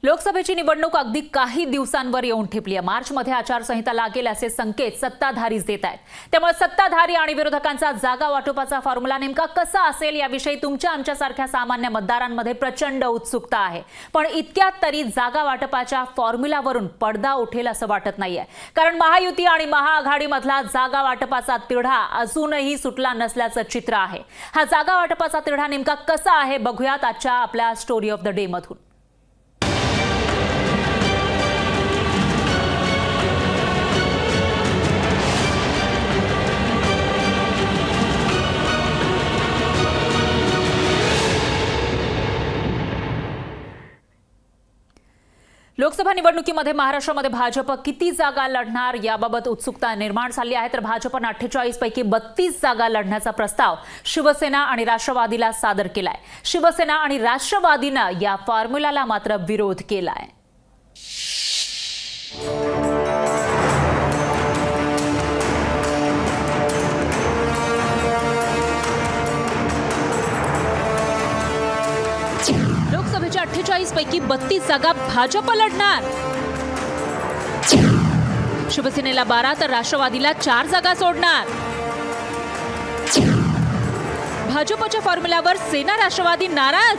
लोकसभेची निवडणूक अगदी काही दिवसांवर येऊन ठेपली आहे। मार्चमध्ये आचारसंहिता लागेल असे संकेत सत्ताधारीच देत आहेत। त्यामुळे सत्ताधारी आणि विरोधकांचा जागा वाटपाचा फॉर्म्युला नेमका कसा असेल याविषयी तुमच्या आमच्यासारख्या सामान्य मतदारांमध्ये प्रचंड उत्सुकता आहे। पण इतक्यात तरी जागा वाटपाच्या फॉर्म्युलावरून पडदा उठेल असं वाटत नाहीये, कारण महायुती आणि महाआघाडीमधला जागा वाटपाचा तिढा अजूनही सुटला नसल्याचं चित्र आहे। हा जागा वाटपाचा तिढा नेमका कसा आहे बघूयात आजच्या आपल्या स्टोरी ऑफ द डे मधून। लोकसभा निवडणुकीमध्ये महाराष्ट्रामध्ये भाजप किती जागा लढणार याबाबत उत्सुकता निर्माण झाली आहे। तर भाजपने 48 पैकी 32 जागा लढण्याचा प्रस्ताव शिवसेना आणि राष्ट्रवादीला सादर केलाय। शिवसेना आणि राष्ट्रवादीने या फॉर्म्युलाला मात्र विरोध केलाय। लोकसभेच्या 48 पैकी 32 जागा भाजप लढणार। शिवसेनेला 12 तर राष्ट्रवादीला 4 जागा सोडणार। भाजपच्या फॉर्म्युल्यावर सेना राष्ट्रवादी नाराज।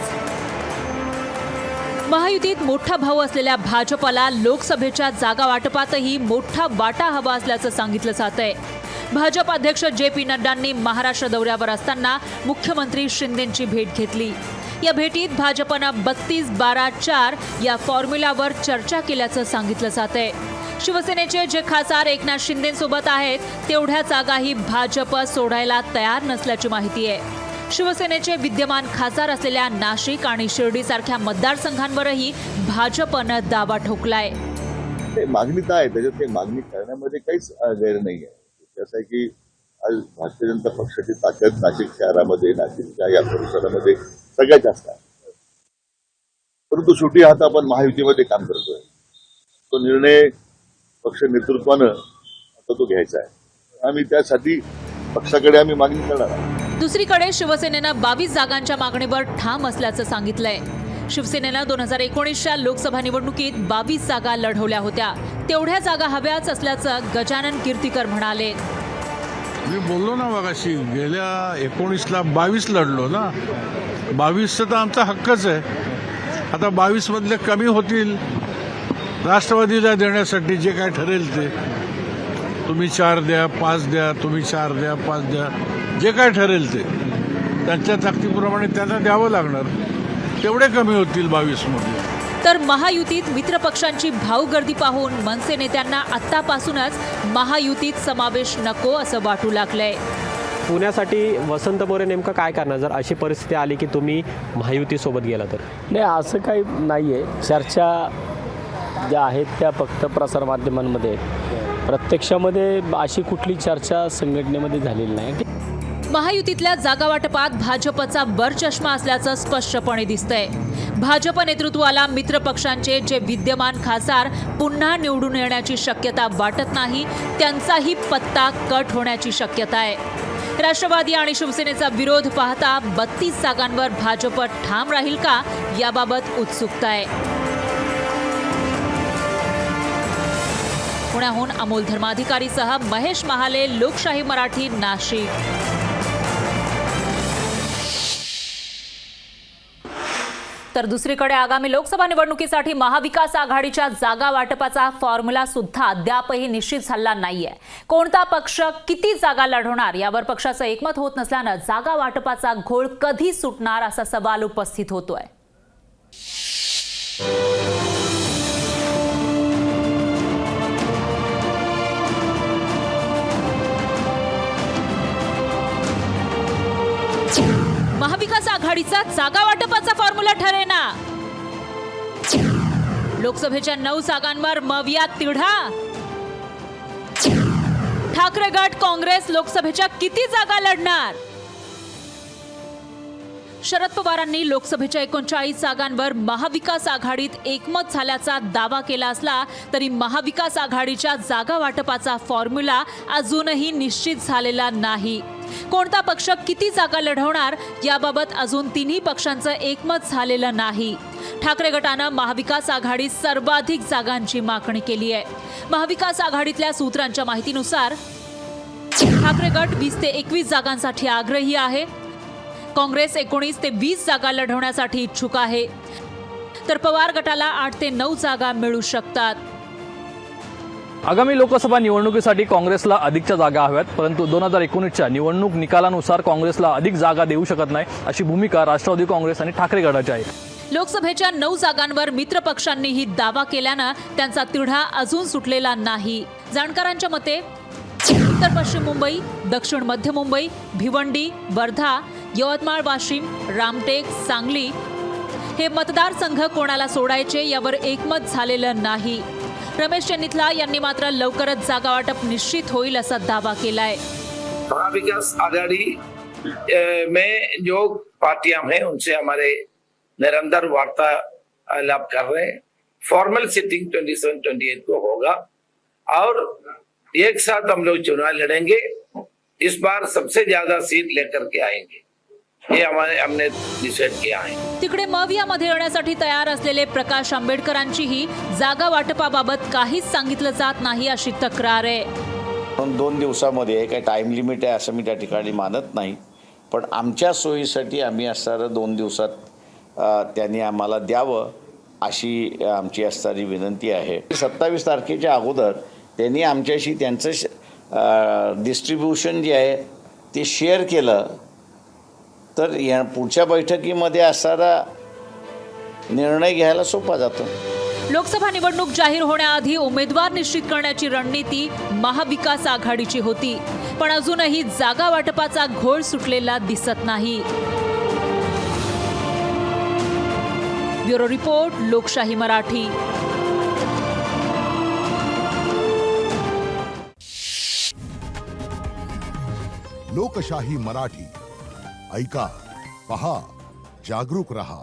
महायुतीत मोठा भाऊ असलेल्या भाजपला लोकसभेच्या जागा वाटपातही मोठा वाटा हवा असल्याचं सांगितलं जातंय। भाजप अध्यक्ष जे.पी. नड्डांनी महाराष्ट्र दौऱ्यावर असताना मुख्यमंत्री शिंदेंची भेट घेतली। या भेटीत भाजपनं 32-12-4 या फॉर्म्युलावर चर्चा केल्याचं सांगितलं जातंय। शिवसेनेचे जे खासदार एकनाथ शिंदेंसोबत आहेत तेवढ्या जागाही भाजप सोडायला तयार नसल्याची माहिती आहे। शिवसेनेचे विद्यमान खासदार असलेल्या नाशिक आणि शिर्डीसारख्या मतदारसंघांवरही भाजपनं दावा ठोकलाय। मागणी काय आहे, त्याच्यात काही मागणी करण्यामध्ये काहीच गैर नाही आहे। असं आहे की आज भारतीय जनता पक्षाची ताकद नाशिक शहरामध्ये, नाशिकच्या या परिसरामध्ये सगळ्यात जास्त आहे। परंतु शेवटी आता आपण महायुतीमध्ये काम करतोय, तो निर्णय पक्ष नेतृत्वानं आता तो घ्यायचा आहे। आम्ही त्यासाठी पक्षाकडे आम्ही मागणी करणार आहोत। दुसरीकडे शिवसेनेनं 22 जागांच्या मागणीवर ठाम असल्याचं सांगितलंय। शिवसेनेनं 2019च्या लोकसभा निवडणुकीत 22 जागा लढवल्या होत्या, तेवढ्या जागा हव्याच असल्याचं गजानन कीर्तीकर म्हणाले। मी बोललो ना मगाशी, गेल्या 19ला 22 लढलो ना, 22 तर आमचा हक्कच आहे। आता 22 मधले कमी होतील, राष्ट्रवादीला देण्यासाठी जे काय ठरेल ते, तुम्ही 4 द्या 5 द्या, तुम्ही 4 द्या 5 द्या, जे काय ठरेल ते त्यांच्या ताकदीप्रमाणे त्यांना द्यावं लागणार, तेवढे कमी होतील 22 मध्ये। तर महायुतीत मित्रपक्षांची भाऊगर्दी पाहून मनसे नेत्यांना आत्तापासूनच महायुतीत समावेश नको असं वाटू लागलंय। पुण्यासाठी वसंत मोरे नेमकं काय करणार जर अशी परिस्थिती आली की तुम्ही महायुतीसोबत गेला तर? नाही, असं काही नाही आहे। चर्चा ज्या आहेत त्या फक्त प्रसारमाध्यमांमध्ये, प्रत्यक्षामध्ये अशी कुठली चर्चा संघटनेमध्ये झालेली नाही। महायुतीतल्या जागा वाटपात भाजपचा वरचष्मा असल्याचं स्पष्टपणे दिसतंय। भाजप नेतृत्वाला मित्रपक्षांचे जे विद्यमान खासदार पुन्हा निवडून येण्याची शक्यता वाटत नाही, त्यांचाही पत्ता कट होण्याची शक्यता आहे। राष्ट्रवादी आणि शिवसेनेचा विरोध पाहता 32 जागांवर भाजप ठाम राहील का याबाबत उत्सुकता आहे। पुण्याहून अमोल धर्माधिकारीसह महेश महाले, लोकशाही मराठी, नाशिक। तर दुसरीकडे आगामी लोकसभा निवडणुकीसाठी महाविकास आघाडीच्या जागा वाटपाचा फॉर्म्युला सुद्धा अद्यापही निश्चित झाला नाहीये। कोणता पक्ष किती जागा लढवणार यावर पक्षाचं एकमत होत नसल्यानं जागा वाटपाचा घोळ कधी सुटणार असा सवाल उपस्थित होतोय। महाविकास आघाडीचा जागा वाटपाचा फॉर्म्युला ठरेना। लोकसभेच्या 9 जागांवर मवियात तिढा। ठाकरे गट काँग्रेस लोकसभेच्या किती जागा लढणार? शरद पवारांनी लोकसभेच्या 39 जागांवर महाविकास आघाडीत एकमत झाल्याचा दावा केला असला तरी महाविकास आघाडीच्या जागा वाटपाचा फॉर्म्युला अजूनही निश्चित झालेला नाही। कोणता पक्ष किती जागा लढवणार याबाबत अजून तिन्ही पक्षांचं एकमत झालेलं नाही. ठाकरे गटानं महाविकास आघाडीत सर्वाधिक जागांची मागणी केली आहे. महाविकास आघाडीतल्या सूत्रांच्या माहितीनुसार ठाकरे गट 20 ते 21 जागांसाठी आग्रही आहे. काँग्रेस 19 ते 20 जागा लढवण्यासाठी इच्छुक आहे, तर पवार गटाला 8 ते 9 जागा मिळू शकतात. आगामी लोकसभा निवडणुकीसाठी काँग्रेसला अधिकच्या जागा हव्यात, परंतु 2019च्या निवडणूक निकालानुसार काँग्रेसला अधिक जागा देऊ शकत नाही, अशी भूमिका राष्ट्रवादी काँग्रेस आणि ठाकरे गटाची आहे. लोकसभेच्या 9 जागांवर मित्र पक्षांनीही दावा केल्यानं त्यांचा तिढा अजून सुटलेला नाही. जाणकारांच्या मते उत्तर पश्चिम मुंबई, दक्षिण मध्य मुंबई, भिवंडी, वर्धा, यवतमाळ, वाशिम, रामटेक, सांगली हे मतदारसंघ कोणाला सोडायचे यावर एकमत झालेलं नाही. रमेश चन्निथला यांनी मात्र लवकरच जागा वाटप निश्चित होईल असा दावा केलाय. महाविकास आघाड़ी में जो पार्टियां हैं उनसे हमारे निरंतर वार्तालाप कर रहे हैं. फॉर्मल सिटिंग 27-28 को होगा और एक साथ हम लोग चुनाव लड़ेंगे. इस बार सबसे ज्यादा सीट लेकर के आएंगे, हे हमने डिसाइड किया आहे. तिकडे मवियामध्ये येण्यासाठी तयार असलेले प्रकाश आंबेडकरांचीही जागा वाटपाबाबत काहीच सांगितलं जात नाही अशी तक्रार आहे. 2 दिवसामध्ये काही टाईम लिमिट आहे असं मी त्या ठिकाणी मानत नाही, पण आमच्या सोयीसाठी आम्ही असणारं 2 दिवसात त्यांनी आम्हाला द्यावं अशी आमची असणारी विनंती आहे. 27 तारखेच्या अगोदर त्यांनी आमच्याशी त्यांचं डिस्ट्रीब्युशन जे आहे ते शेअर केलं तर या पुढच्या बैठकीमध्ये असणारा निर्णय घ्यायला सोपा जातो. लोकसभा निवडणूक जाहीर होण्याआधी उमेदवार निश्चित करण्याची रणनीती महाविकास आघाडीची होती, पण अजूनही जागा वाटपाचा घोळ सुटलेला दिसत नाही. ब्युरो रिपोर्ट, लोकशाही मराठी. लोकशाही मराठी ऐका, पहा, जागरूक रहा.